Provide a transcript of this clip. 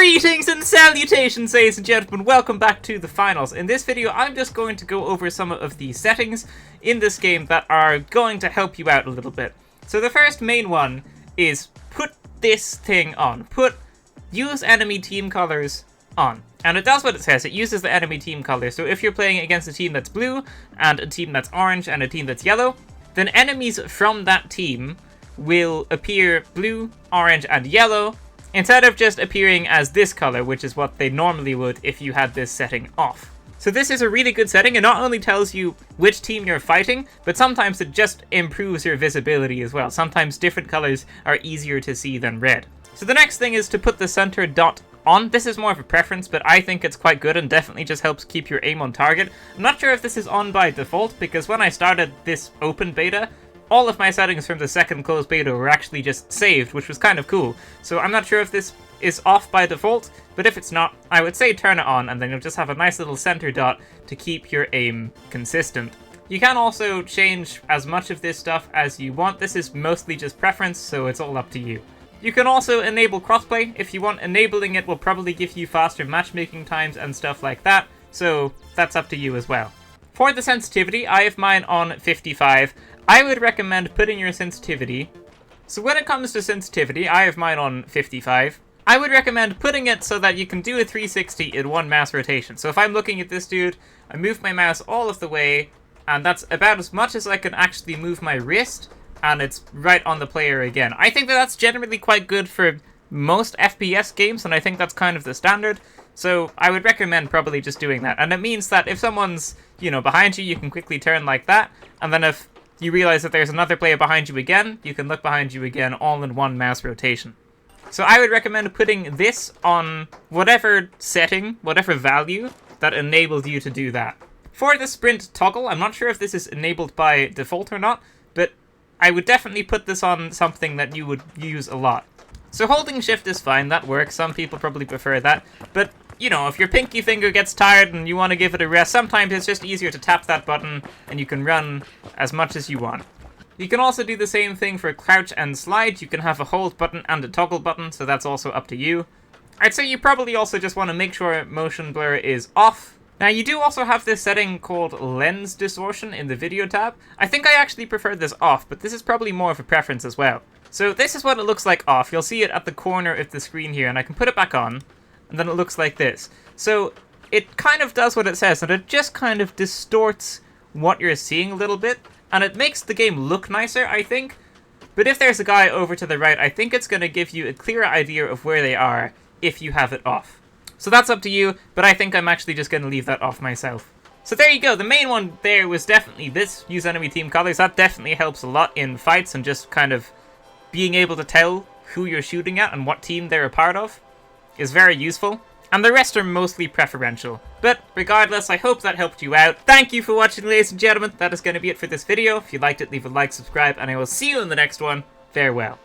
Greetings and salutations, ladies and gentlemen, welcome back to the finals. In this video, I'm just going to go over some of the settings in this game that are going to help you out a little bit. So the first main one is put this thing on. Use enemy team colors on. And it does what it says, it uses the enemy team colors. So if you're playing against a team that's blue, and a team that's orange, and a team that's yellow, then enemies from that team will appear blue, orange, and yellow, instead of just appearing as this color, which is what they normally would if you had this setting off. So this is a really good setting. It not only tells you which team you're fighting, but sometimes it just improves your visibility as well. Sometimes different colors are easier to see than red. So the next thing is to put the center dot on. This is more of a preference, but I think it's quite good and definitely just helps keep your aim on target. I'm not sure if this is on by default, because when I started this open beta, all of my settings from the second closed beta were actually just saved, which was kind of cool. So I'm not sure if this is off by default, but if it's not, I would say turn it on, and then you'll just have a nice little center dot to keep your aim consistent. You can also change as much of this stuff as you want. This is mostly just preference, so it's all up to you. You can also enable crossplay if you want. Enabling it will probably give you faster matchmaking times and stuff like that, so that's up to you as well. For the sensitivity, I have mine on 55. I would recommend putting your sensitivity. So when it comes to sensitivity, I have mine on 55. I would recommend putting it so that you can do a 360 in one mass rotation. So if I'm looking at this dude, I move my mouse all of the way, and that's about as much as I can actually move my wrist, and it's right on the player again. I think that that's generally quite good for most FPS games, and I think that's kind of the standard. So I would recommend probably just doing that. And it means that if someone's, behind you, you can quickly turn like that, and then if you realize that there's another player behind you again, you can look behind you again all in one mass rotation. So I would recommend putting this on whatever setting, whatever value that enables you to do that. For the sprint toggle, I'm not sure if this is enabled by default or not, but I would definitely put this on something that you would use a lot. So holding shift is fine, that works, some people probably prefer that, but if your pinky finger gets tired and you want to give it a rest, sometimes it's just easier to tap that button and you can run as much as you want. You can also do the same thing for crouch and slide. You can have a hold button and a toggle button, so that's also up to you. I'd say you probably also just want to make sure motion blur is off. Now you do also have this setting called lens distortion in the video tab. I think I actually prefer this off, but this is probably more of a preference as well. So this is what it looks like off. You'll see it at the corner of the screen here, and I can put it back on. And then it looks like this. So it kind of does what it says, and it just kind of distorts what you're seeing a little bit, and it makes the game look nicer, I think. But if there's a guy over to the right, I think it's going to give you a clearer idea of where they are if you have it off. So that's up to you, but I think I'm actually just going to leave that off myself. So there you go, the main one there was definitely this, use enemy team colors. That definitely helps a lot in fights and just kind of being able to tell who you're shooting at and what team they're a part of is very useful, and the rest are mostly preferential. But regardless, I hope that helped you out. Thank you for watching, ladies and gentlemen. That is going to be it for this video. If you liked it, leave a like, subscribe, and I will see you in the next one. Farewell.